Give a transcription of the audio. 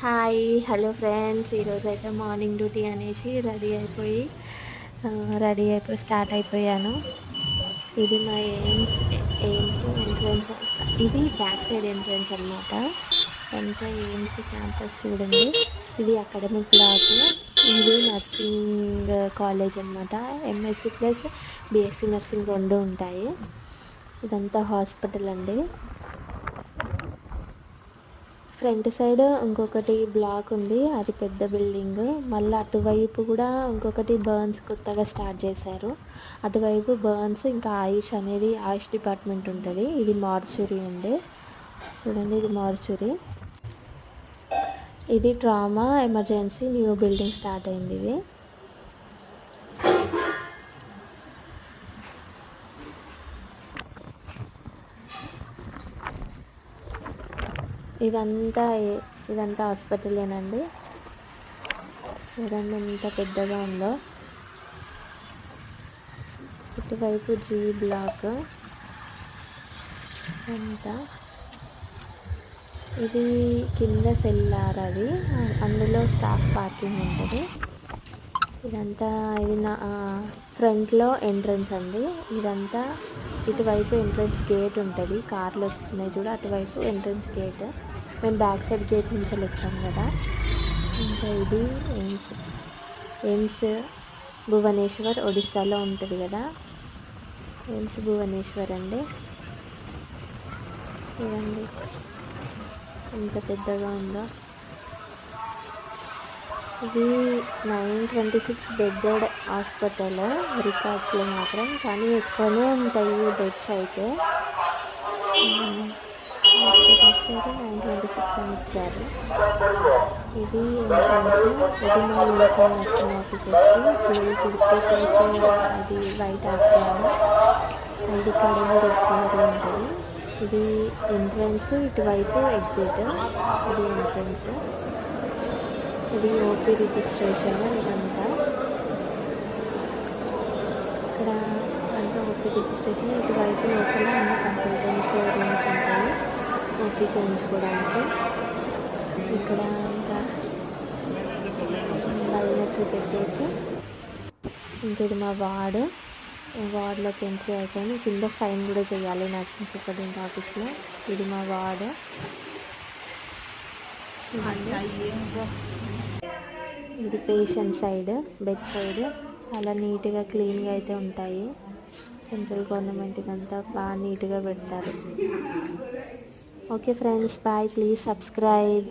Hi hello friends, ఈరోజైతే morning duty అనేసి ready అయిపోయి స్టార్ట్ అయిపోయాను. ఇది మా ఎయిమ్స్ ఎంట్రన్స్. ఇది బ్యాక్ సైడ్ ఎంట్రన్స్ అనమాట. అంతా ఎయిమ్స్ క్యాంపస్ చూడండి. ఇది అకాడమిక్ బ్లాక్. ఇది నర్సింగ్ కాలేజ్ అనమాట. ఎంఎస్సి ప్లస్ బిఎస్సి నర్సింగ్ రెండు ఉంటాయి. ఇదంతా హాస్పిటల్ అండి. ఫ్రంట్ సైడ్ ఇంకొకటి బ్లాక్ ఉంది, అది పెద్ద బిల్డింగ్. మళ్ళీ అటువైపు కూడా ఇంకొకటి బర్న్స్ కొత్తగా స్టార్ట్ చేశారు. అటువైపు బర్న్స్ ఇంకా ఆయుష్ డిపార్ట్మెంట్ ఉంటుంది. ఇది మార్చురీ అండి. చూడండి, ఇది మార్చురీ. ఇది trauma emergency new building start అయింది. ఇది ఇదంతా హాస్పిటలేనండి. చూడండి ఎంత పెద్దగా ఉందో. ఇటువైపు జీ బ్లాక్ అంతా. ఇది కింద సెల్లార్, అది అందులో స్టాఫ్ పార్కింగ్ ఉంటుంది. ఇది నా ఫ్రంట్లో ఎంట్రన్స్ అండి. ఇదంతా ఇటువైపు ఎంట్రన్స్ గేట్ ఉంటుంది. కార్లు వస్తున్నాయి చూడ, అటువైపు ఎంట్రన్స్ గేట్. మేము బ్యాక్ సైడ్ గేట్ నుంచి వచ్చాం కదా. ఇంకా ఇది ఎయిమ్స్ భువనేశ్వర్, ఒడిస్సాలో ఉంటుంది కదా. ఎయిమ్స్ భువనేశ్వర్ అండి. చూడండి ఎంత పెద్దగా ఉందో. ఇది 926 బెడ్ హాస్పిటల్ రికార్డ్స్లో మాత్రం, కానీ ఎక్కువనే ఉంటాయి బెడ్స్ అయితే. 926 అని ఇచ్చారు. ఇది ఎంట్రన్స్. ఇది మా యూనిఫామ్ నర్సింగ్ ఆఫీసర్స్కి ఫుల్ ప్లస్ అది వైట్ ఆఫ్టర్ ఐడి కార్డ్ అనేది రెడ్ కలర్లో ఉంటుంది. ఇది ఎంట్రన్స్, ఇటువైపు ఎగ్జిట్. ఇది ఎంట్రన్స్. ఇది ఓపీ రిజిస్ట్రేషన్. ఇదంతా ఇక్కడ అంతా ఓపీ రిజిస్ట్రేషన్. ఇటువైపు లోపల అన్ని కన్సల్టెన్స్ రూమ్స్ ఉంటాయి ఓపీ చేయించుకోవడానికి. ఇక్కడ ఇంకా బయోమెట్రిక్ పెట్టేసి, ఇంకా ఇది మా వార్డులోకి ఎంట్రీ అయిపోయింది. కింద సైన్ కూడా చేయాలి నర్సింగ్ సూపరింటెండెంట్ ఆఫీస్లో. ఇది మా వార్డు. ఇది పేషెంట్ సైడ్, బెడ్ సైడ్. చాలా నీట్గా క్లీన్గా అయితే ఉంటాయి. సెంట్రల్ గవర్నమెంట్ ఇదంతా బాగా నీట్గా పెడతారు. Okay friends, bye. Please subscribe.